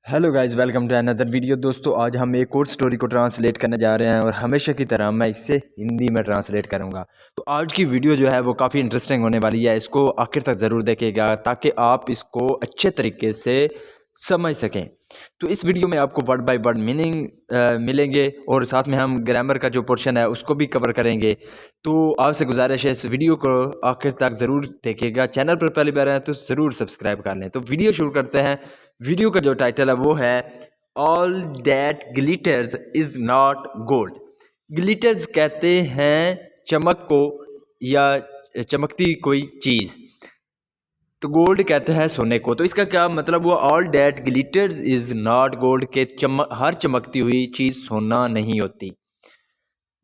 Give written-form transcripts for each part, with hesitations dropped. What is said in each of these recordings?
Hello guys, welcome to another video. दोस्तों, आज हम एक और स्टोरी को ट्रांसलेट करने जा रहे हैं और हमेशा की तरह मैं इसे हिंदी में ट्रांसलेट करूंगा। तो आज की वीडियो जो है वो काफ़ी इंटरेस्टिंग होने वाली है। इसको आखिर तक ज़रूर देखिएगा ताकि आप इसको अच्छे तरीके से समझ सकें। तो इस वीडियो में आपको वर्ड बाय वर्ड मीनिंग मिलेंगे और साथ में हम ग्रामर का जो पोर्शन है उसको भी कवर करेंगे। तो आपसे गुजारिश है इस वीडियो को आखिर तक ज़रूर देखिएगा। चैनल पर पहली बार आए तो ज़रूर सब्सक्राइब कर लें। तो वीडियो शुरू करते हैं। वीडियो का जो टाइटल है वो है all that glitters is not gold. Glitters कहते हैं चमक को या चमकती कोई चीज़, तो गोल्ड कहते हैं सोने को। तो इसका क्या मतलब हुआ? All that glitters is not gold के हर चमकती हुई चीज़ सोना नहीं होती।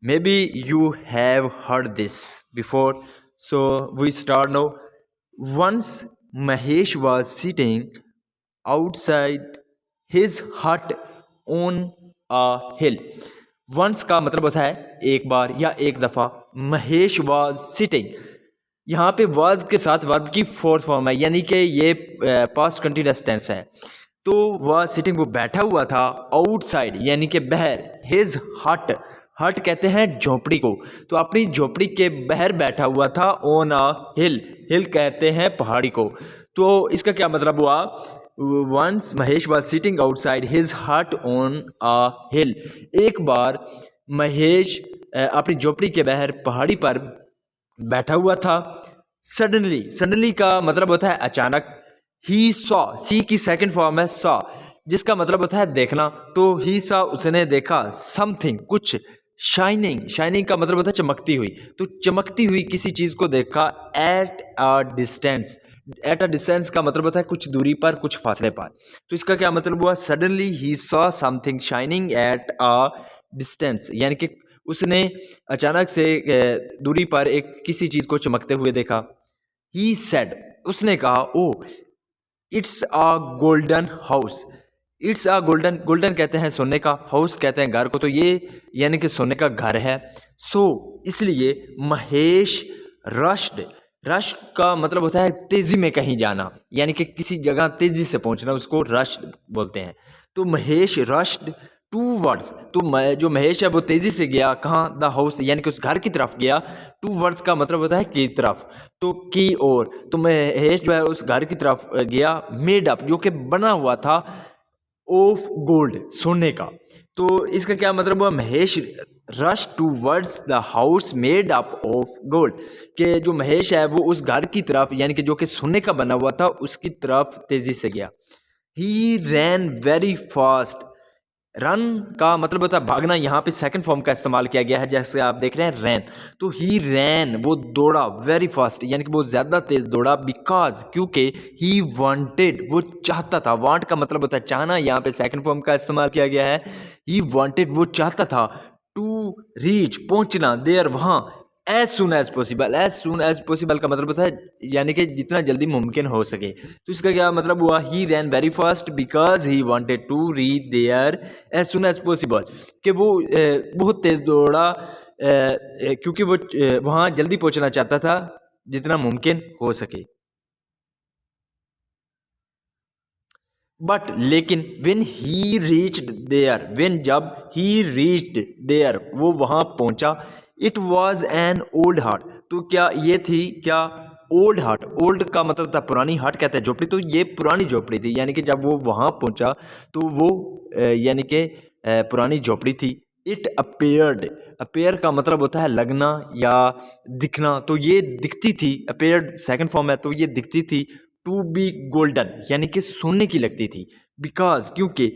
May be you have heard this before, so we start no. Once Mahesh was sitting outside his hut on a hill. Once का मतलब होता है एक बार या एक दफ़ा। महेश वॉज सिटिंग, यहाँ पे वाज के साथ वर्ब की फोर्थ फॉर्म है, यानी कि ये पास्ट कंटिन्यूअस टेंस है। तो वह सिटिंग, वो बैठा हुआ था, आउटसाइड यानी कि बाहर, हिज हट, हट कहते हैं झोपड़ी को, तो अपनी झोपड़ी के बाहर बैठा हुआ था। ऑन अ हिल, हिल कहते हैं पहाड़ी को। तो इसका क्या मतलब हुआ? Once Mahesh was sitting outside his hut on a hill. एक बार महेश अपनी झोपड़ी के बाहर पहाड़ी पर बैठा हुआ था। सडनली, सडनली का मतलब होता है अचानक। ही सॉ, सी की सेकंड फॉर्म है सॉ, जिसका मतलब होता है देखना। तो ही सॉ, उसने देखा, समथिंग कुछ, शाइनिंग, शाइनिंग का मतलब होता है चमकती हुई। तो चमकती हुई किसी चीज को देखा at a distance. At a distance का मतलब होता है कुछ दूरी पर, कुछ फासले पर। तो इसका क्या मतलब हुआ? Suddenly he saw something shining at a distance, यानी कि उसने अचानक से दूरी पर एक किसी चीज को चमकते हुए देखा। ही सेड, उसने कहा, oh it's a golden house. It's a golden, golden कहते हैं सोने का, हाउस कहते हैं घर को, तो ये यानी कि सोने का घर है। सो इसलिए महेश रश्ड, रश का मतलब होता है तेजी में कहीं जाना, यानी कि किसी जगह तेजी से पहुंचना, उसको रश बोलते हैं। तो महेश रश्ड टू वर्ड्स, तो जो महेश है वो तेजी से गया कहाँ? द हाउस, यानी कि उस घर की तरफ गया। टू वर्ड्स का मतलब होता है की तरफ, तो की ओर। तो महेश जो है उस घर की तरफ गया, मेड अप, जो कि बना हुआ था, ऑफ गोल्ड, सोने का। तो इसका क्या मतलब हुआ? Mahesh rush towards the house made up of gold, कि जो महेश है वो उस घर की तरफ, यानी कि जो कि सोने का बना हुआ था, उसकी तरफ तेजी से गया। ही रैन वेरी फास्ट। रन का मतलब होता है भागना, यहाँ पे सेकंड फॉर्म का इस्तेमाल किया गया है, जैसे आप देख रहे हैं रैन। तो ही रैन, वो दौड़ा, वेरी फास्ट यानी कि बहुत ज़्यादा तेज दौड़ा। बिकॉज, क्योंकि ही वांटेड, वो चाहता था। वांट का मतलब होता है चाहना, यहाँ पे सेकंड फॉर्म का इस्तेमाल किया गया है। ही वांटेड, वो चाहता था, टू रीच, पहुंचना, देयर, वहाँ, as soon as possible. As soon as possible का मतलब होता है यानी कि जितना जल्दी मुमकिन हो सके। तो इसका क्या मतलब हुआ? He ran very fast because he wanted to reach there as soon as possible, कि वो बहुत तेज दौड़ा क्योंकि वो वहाँ जल्दी पहुंचना चाहता था जितना मुमकिन हो सके। बट लेकिन, when he reached there, when जब ही रीच्ड देयर, वो वहां पहुंचा, इट वॉज एन ओल्ड हट, तो क्या ये थी क्या? ओल्ड हट, ओल्ड का मतलब था पुरानी, हट कहते हैं झोपड़ी, तो ये पुरानी झोपड़ी थी। यानी कि जब वो वहां पहुंचा तो वो यानी कि पुरानी झोपड़ी थी। इट अपेयर्ड, अपेयर का मतलब होता है लगना या दिखना, तो ये दिखती थी। अपेयर्ड सेकंड फॉर्म है, तो ये दिखती थी टू बी गोल्डन, यानी कि सोने की लगती थी। बिकॉज, क्योंकि,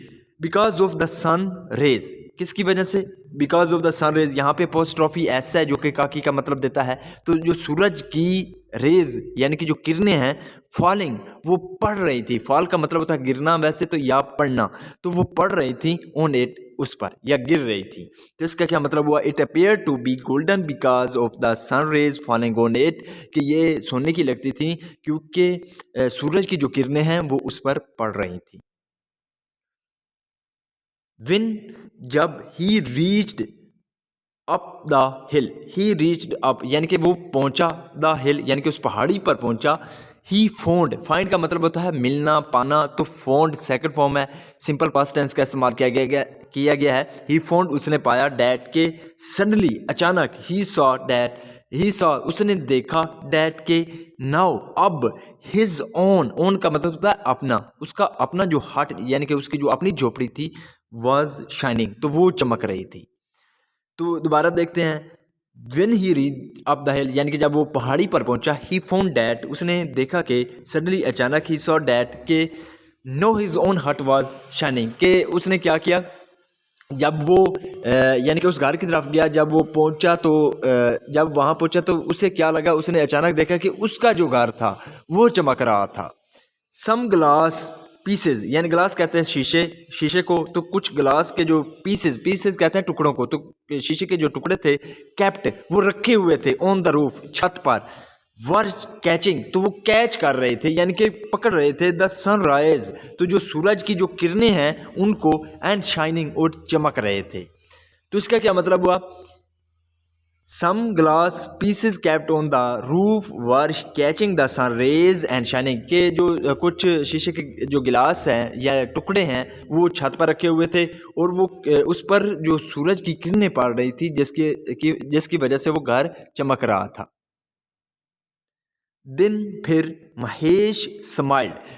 because of the sun rays, किसकी वजह से? Because of the sun rays, यहाँ पे पोस्ट्रॉफी एस है जो कि काकी का मतलब देता है। तो जो सूरज की रेज यानी कि जो किरणें हैं, फॉलिंग, वो पड़ रही थी। फॉल का मतलब होता है गिरना वैसे तो, या पड़ना, तो वो पड़ रही थी ऑन इट, उस पर, या गिर रही थी। तो इसका क्या मतलब हुआ? It appear to be golden because of the sun rays falling on it, कि ये सोने की लगती थी क्योंकि सूरज की जो किरणें हैं वो उस पर पड़ रही थी। विन, जब, he reached up the hill, he reached up यानी कि वो पहुंचा, द हिल यानी कि उस पहाड़ी पर पहुंचा। ही फोन्ड, फाइंड का मतलब होता है मिलना पाना, तो फोन्ड सेकंड फॉर्म है, सिंपल पास्ट टेंस का इस्तेमाल किया गया है। ही फोन्ड उसने पाया, डैट के सडनली अचानक, he saw that, he saw उसने देखा, डैट के नाउ अब, हिज ओन का मतलब होता है अपना, उसका अपना जो हट यानी कि उसकी जो अपनी झोपड़ी थी वाज शाइनिंग, तो वो चमक रही थी। तो दोबारा देखते हैं, when he reach up the हिल यानी कि जब वो पहाड़ी पर पहुंचा, ही फाउंड डैट उसने देखा कि सडनली अचानक, ही सॉ डैट के नो हिज ओन हट वाज शाइनिंग, के उसने क्या किया जब वो यानी कि उस घर की तरफ गया, जब वो पहुंचा तो जब वहाँ पहुंचा तो उसे क्या लगा, उसने अचानक देखा कि उसका जो घर था वो चमक रहा था। सम ग्लास पीसेज यानी ग्लास कहते हैं शीशे को, तो कुछ ग्लास के जो पीसेज कहते हैं टुकड़ों को, तो शीशे के जो टुकड़े थे कैप्ट वो रखे हुए थे ऑन द रूफ छत पर, वर कैचिंग तो वो कैच कर रहे थे यानी कि पकड़ रहे थे, द सनराइज तो जो सूरज की जो किरणें हैं उनको, एंड शाइनिंग और चमक रहे थे। तो इसका क्या मतलब हुआ, some glass pieces kept on the roof were catching the sun rays and shining, के जो कुछ शीशे के जो गिलास हैं या टुकड़े हैं वो छत पर रखे हुए थे और वो उस पर जो सूरज की किरणें पड़ रही थी जिसकी वजह से वो घर चमक रहा था। दिन फिर Mahesh smiled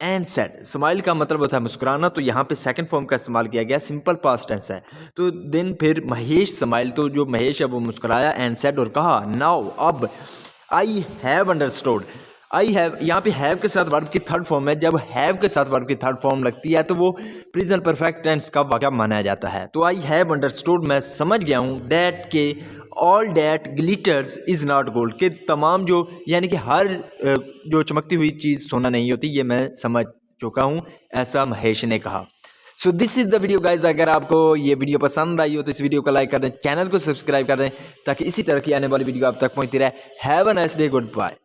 and said, smile का मतलब होता है मुस्कुराना, तो यहाँ पे सेकंड फॉर्म का इस्तेमाल किया गया, सिंपल पास्ट टेंस है। तो दिन फिर महेश स्माइल तो जो महेश है वो मुस्कुराया, एंड सेड और कहा, नाउ अब, I have understood, I have यहाँ पे हैव के साथ वर्ब की थर्ड फॉर्म है, जब हैव के साथ वर्ब की थर्ड फॉर्म लगती है तो वो प्रेजेंट परफेक्ट टेंस का वाक़या माना जाता है। तो आई हैव अंडरस्टूड मैं समझ गया हूँ, डैट के all that glitters is not gold, के तमाम जो यानी कि हर जो चमकती हुई चीज़ सोना नहीं होती, ये मैं समझ चुका हूँ, ऐसा महेश ने कहा। So this is the video guys, अगर आपको ये वीडियो पसंद आई हो तो इस वीडियो को लाइक कर दें, चैनल को सब्सक्राइब कर दें ताकि इसी तरह की आने वाली वीडियो आप तक पहुँचती रहे। Have a nice day, good bye.